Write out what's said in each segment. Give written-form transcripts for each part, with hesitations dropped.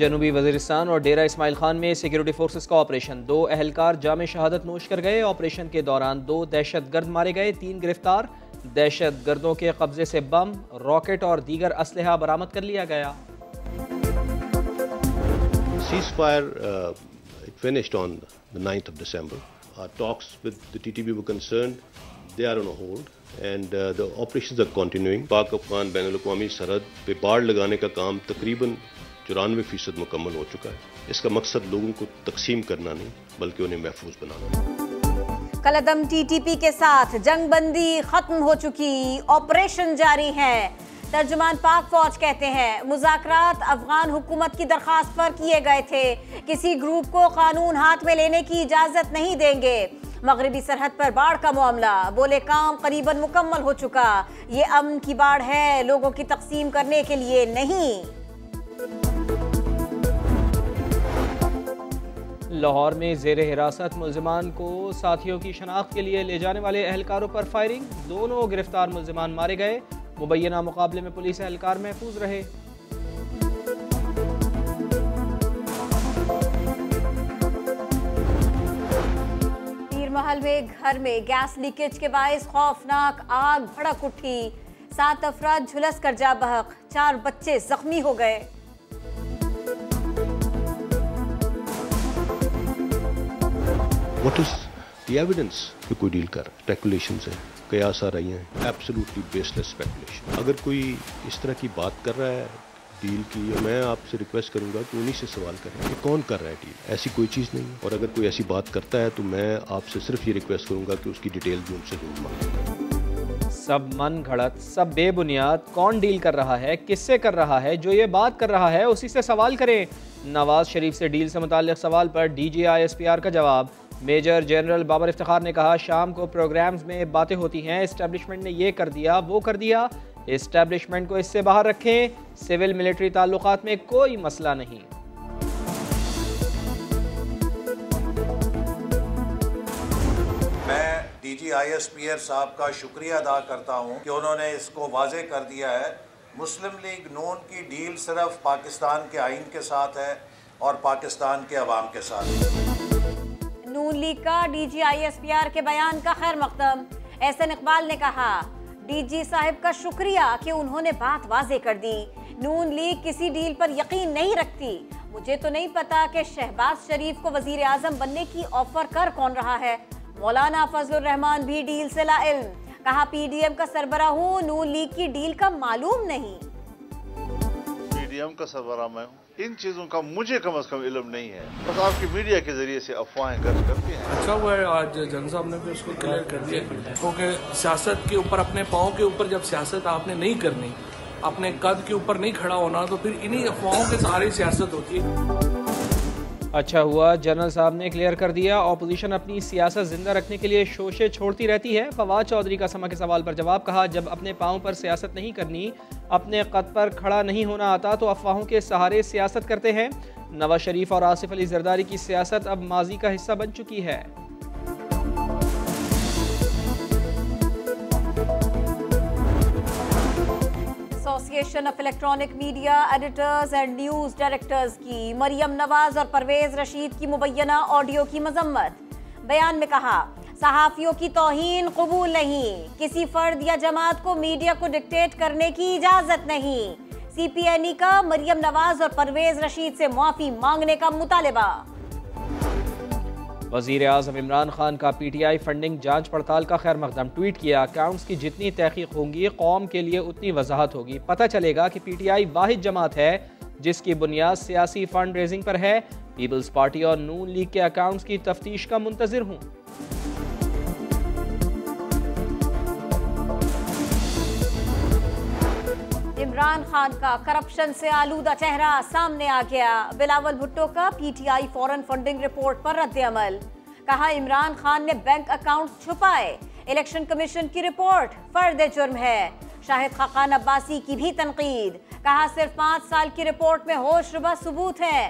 जनूबी वज़ीरिस्तान और डेरा इस्माइल खान में सिक्योरिटी फोर्सेस का ऑपरेशन, 2 अहलकार जाम शहादत नोश कर गए। ऑपरेशन के दौरान 2 दहशतगर्द मारे गए, 3 गिरफ्तार। दहशतगर्दों के कब्जे से बम, रॉकेट और दीगर असलहा बरामद कर लिया गया। Ceasefire it finished on the 9th of December. Our talks with the TTP were concerned. They are on a hold and the operations are continuing. पाक अफगान बैनुल अक़वामी सरहद पे बाड़ लगाने का काम तकरीबन 94% मुकम्मल हो चुका है। इसका मकसद लोगों को तकसीम करना नहीं बल्कि उन्हें महफूज बनाना। कलअदम टीटीपी के साथ जंगबंदी खत्म हो चुकी, ऑपरेशन जारी है। तर्जुमान पाक फौज कहते हैं मुज़ाकरात अफगान हुकूमत की दरखास्त पर किए गए थे, किसी ग्रुप को कानून हाथ में लेने की इजाजत नहीं देंगे। मगरबी सरहद पर बाढ़ का मामला, बोले काम करीबन मुकम्मल हो चुका, ये अमन की बाढ़ है, लोगों की तकसीम करने के लिए नहीं। लाहौर में जेर हिरासत मुल्जिमान को साथियों की शनाख्त के लिए ले जाने वाले एहलकारों पर फायरिंग, दोनों गिरफ्तार मुल्जिमान मारे गए। मुबैना मुकाबले में पुलिस एहलकार महफूज रहे। पीरमहल में घर में गैस लीकेज के बायस खौफनाक आग भड़क उठी, 7 अफराद झुलस कर जा बहक, 4 बच्चे जख्मी हो गए। What is the evidence कि कोई डील कर स्पेकुलेशन से कयास आ रही हैं, एब्सोल्युटली बेसलेस स्पेकुलेशन। अगर कोई इस तरह की बात कर रहा है डील की, मैं आपसे रिक्वेस्ट करूंगा कि उन्हीं से सवाल करें कि कौन कर रहा है डील, ऐसी कोई चीज़ नहीं है। और अगर कोई ऐसी बात करता है तो मैं आपसे सिर्फ ये रिक्वेस्ट करूंगा कि उसकी डिटेल भी उनसे जरूर मांगें। सब मन घड़त, सब बेबुनियाद, कौन डील कर रहा है, किससे कर रहा है, जो ये बात कर रहा है उसी से सवाल करें। नवाज शरीफ से डील से मुताल्लिक सवाल पर DGISPR का जवाब। मेजर जनरल बाबर इफ्तिखार ने कहा शाम को प्रोग्राम्स में बातें होती हैं, एस्टेब्लिशमेंट ने ये कर दिया वो कर दिया, एस्टेब्लिशमेंट को इससे बाहर रखें, सिविल मिलिट्री ताल्लुकात में कोई मसला नहीं। मैं DGISPR साहब का शुक्रिया अदा करता हूँ कि उन्होंने इसको वाजे कर दिया है। मुस्लिम लीग नून की डील सिर्फ पाकिस्तान के आइन के साथ है और पाकिस्तान के अवाम के साथ। नून लीग का DGISPR के बयान का खैर मकदम। एहसन इकबाल ने कहा DG साहिब का शुक्रिया कि उन्होंने बात वाजे कर दी। नून लीग किसी डील पर यकीन नहीं रखती। मुझे तो नहीं पता कि शहबाज शरीफ को वजीर आजम बनने की ऑफर कर कौन रहा है। मौलाना फजलुर रहमान भी डील से लाइल्म, कहा PDM का सरबराह हूँ, नून लीग की डील का मालूम नहीं। PDM का सरबराह मैं हूँ, इन चीजों का मुझे कम से कम इल्म नहीं है, बस आपकी मीडिया के जरिए से अफवाहें गर्ज करती हैं। अच्छा हुआ है आज जन साहब ने भी उसको क्लियर कर दिया, क्योंकि सियासत के ऊपर, अपने पाँव के ऊपर जब सियासत आपने नहीं करनी, अपने कद के ऊपर नहीं खड़ा होना, तो फिर इन्हीं अफवाहों के सहारे सियासत होती है। अच्छा हुआ जनरल साहब ने क्लियर कर दिया, ऑपोजिशन अपनी सियासत जिंदा रखने के लिए शोशे छोड़ती रहती है। फवाद चौधरी का समा के सवाल पर जवाब, कहा जब अपने पाँव पर सियासत नहीं करनी, अपने कद पर खड़ा नहीं होना आता तो अफवाहों के सहारे सियासत करते हैं। नवाज शरीफ और आसिफ अली जरदारी की सियासत अब माजी का हिस्सा बन चुकी है। Association of electronic media editors and news directors की मरियम नवाज और परवेज रशीद की मुबैना ऑडियो की मजम्मत। बयान में कहा सहाफियों की तौहीन कबूल नहीं, किसी फर्द या जमात को मीडिया को डिक्टेट करने की इजाजत नहीं। CPNE का मरियम नवाज और परवेज रशीद से माफी मांगने का मुतालबा। वजीर आज़म इमरान खान का PTI फंडिंग जांच पड़ताल का खैर मकदम। ट्वीट किया अकाउंट्स की जितनी तहकीक होंगी कौम के लिए उतनी वजाहत होगी, पता चलेगा कि PTI वाहिद जमात है जिसकी बुनियाद सियासी फंड रेजिंग पर है। पीपल्स पार्टी और नून लीग के अकाउंट्स की तफ्तीश का मुंतजिर हूँ। इमरान खान का करप्शन से आलूदा चेहरा सामने आ गया। बिलावल भुट्टो का PTI फॉरेन फंडिंग रिपोर्ट पर रद्द-ए-अमल। कहा इमरान खान ने बैंक अकाउंट छुपाए, इलेक्शन कमीशन की रिपोर्ट फर्द जुर्म है। शाहिद खाकान अब्बासी की भी तनकीद, कहा सिर्फ 5 साल की रिपोर्ट में होशरुबा सबूत है,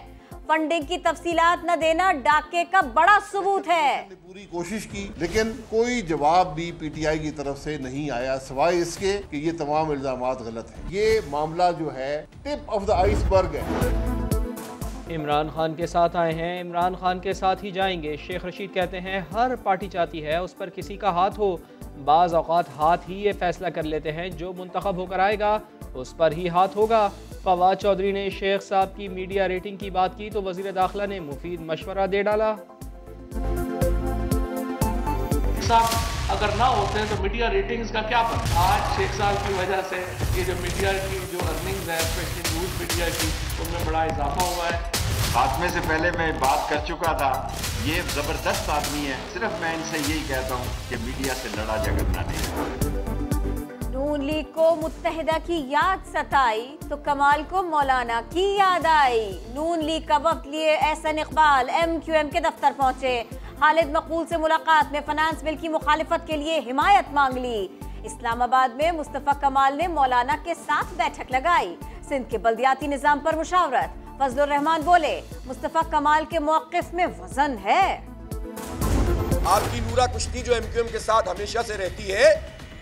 फंडिंग की तफसीलात न देना डाके का बड़ा सबूत है। पूरी कोशिश की लेकिन कोई जवाब भी PTI की तरफ से नहीं आया, सिवाय इसके कि ये तमाम इल्जामात गलत हैं। ये मामला जो है टिप ऑफ द आइसबर्ग है। इमरान खान के साथ आए हैं, इमरान खान के साथ ही जाएंगे। शेख रशीद कहते हैं हर पार्टी चाहती है उस पर किसी का हाथ हो, बाज़ औक़ात हाथ ही ये फैसला कर लेते हैं जो मुंतखब होकर आएगा उस पर ही हाथ होगा। फवाद चौधरी ने शेख साहब की मीडिया रेटिंग की बात की तो वज़ीर दाखिला ने मुफीद मशवरा दे डाला। अगर ना होते हैं तो मीडिया रेटिंग्स का क्या पता। आज शेख साहब की वजह से ये जो मीडिया की जो अर्निंग्स है स्पेशली न्यूज़ मीडिया की उनमें बड़ा इजाफा हुआ है। खात्मे से पहले मैं बात कर चुका था, ये ज़बरदस्त आदमी है। सिर्फ मैं इनसे यही कहता हूँ कि मीडिया से लड़ा झगड़ना नहीं। नून लीग को मुत्तहिदा की याद सताई तो कमाल को मौलाना की याद आई। नून लीग का वक्त लिए एहसन इकबाल MQM के दफ्तर पहुंचे। खालिद मकबूल से मुलाकात में फाइनेंस बिल की मुखालिफत के लिए हिमायत मांग ली। इस्लामाबाद में मुस्तफा कमाल ने मौलाना के साथ बैठक लगाई। सिंध के बल्दियाती निजाम पर मुशावरत। फजलुर रहमान बोले मुस्तफा कमाल के मौक़िफ़ में वजन है। आपकी नूरा कुश्ती जो MQM के साथ हमेशा से रहती है,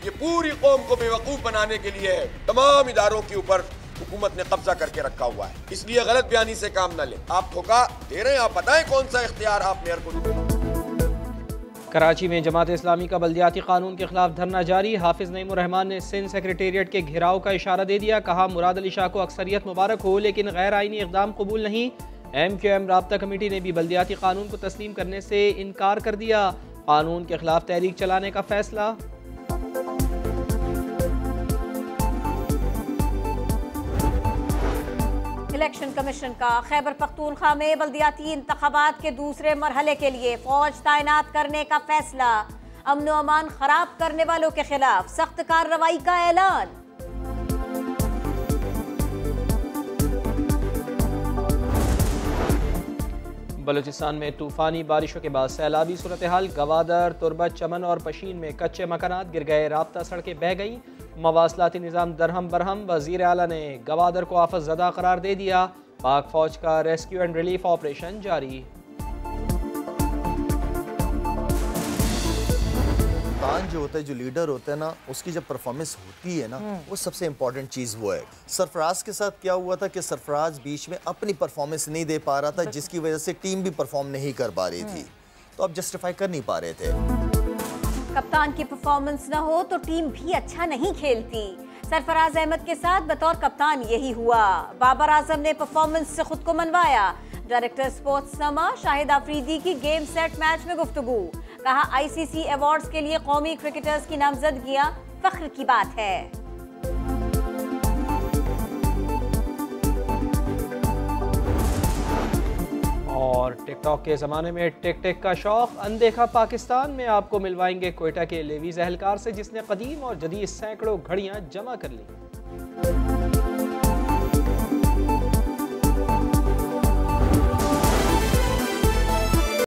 ये पूरी कौम को बेवकूफ बनाने के लिए है। तमाम इदारों के ऊपर हुकूमत ने कब्जा करके रखा हुआ है, इसलिए गलत बयानी से काम न ले। आप धोखा दे रहे हैं, आप बताएं कौन सा इख्तियार आप मेयर को। कराची में जमात इस्लामी का बल्दियाती कानून के खिलाफ धरना जारी। हाफिज नईमुर रहमान ने सिंध सेक्रेटेरिएट के घेराव का इशारा दे दिया। कहा मुराद अली शाह को अक्सरियत मुबारक हो लेकिन गैर आइनी इक़दाम कबूल नहीं। MQM राब्ता कमेटी ने भी बल्दियाती कानून को तस्लीम करने से इनकार कर दिया। कानून के खिलाफ तहरीक चलाने का फैसला। इलेक्शन कमीशन का खैबर पख्तूनख्वा में बल्दियाती इंतखाबात के दूसरे मरहले के लिए फौज तैनात करने का फैसला। अमन व अमान खराब करने वालों के खिलाफ सख्त कार्रवाई का ऐलान। बलूचिस्तान में तूफानी बारिशों के बाद सैलाबी सूरत हाल। गवादर, तुरबत, चमन और पशीन में कच्चे मकानात गिर गए। राब्ता सड़कें बह गई। मवासलाती निज़ाम दरहम बरहम। वज़ीर आला ने गवादर को आफत ज़दा करार दे दिया। पाक फौज का रेस्क्यू एंड रिलीफ ऑपरेशन जारी। जो होता है, जो लीडर होता है ना, उसकी जब परफॉर्मेंस होती है ना, वो सबसे इंपॉर्टेंट चीज़ वो है। सरफराज के साथ क्या हुआ था कि सरफराज बीच में अपनी परफॉर्मेंस नहीं दे पा रहा था, जिसकी वजह से टीम भी परफॉर्म नहीं कर पा रही थी, तो अब जस्टिफाई कर नहीं पा रहे थे। कप्तान की परफॉर्मेंस न हो तो टीम भी अच्छा नहीं खेलती। सरफराज अहमद के साथ बतौर कप्तान यही हुआ। बाबर आजम ने परफॉर्मेंस से खुद को मनवाया। डायरेक्टर स्पोर्ट्स समा शाहिद आफरीदी की गेम सेट मैच में गुफ्तगू। कहा ICC अवार्ड्स के लिए कौमी क्रिकेटर्स की नामजदगियां फख्र की बात है। और टिकटॉक के ज़माने में टिक का शौक। अनदेखा पाकिस्तान में आपको मिलवाएंगे कोयटा के लेवीज़ एहलकार से जिसने कदीम और जदीद सैकड़ों घड़ियां जमा कर ली।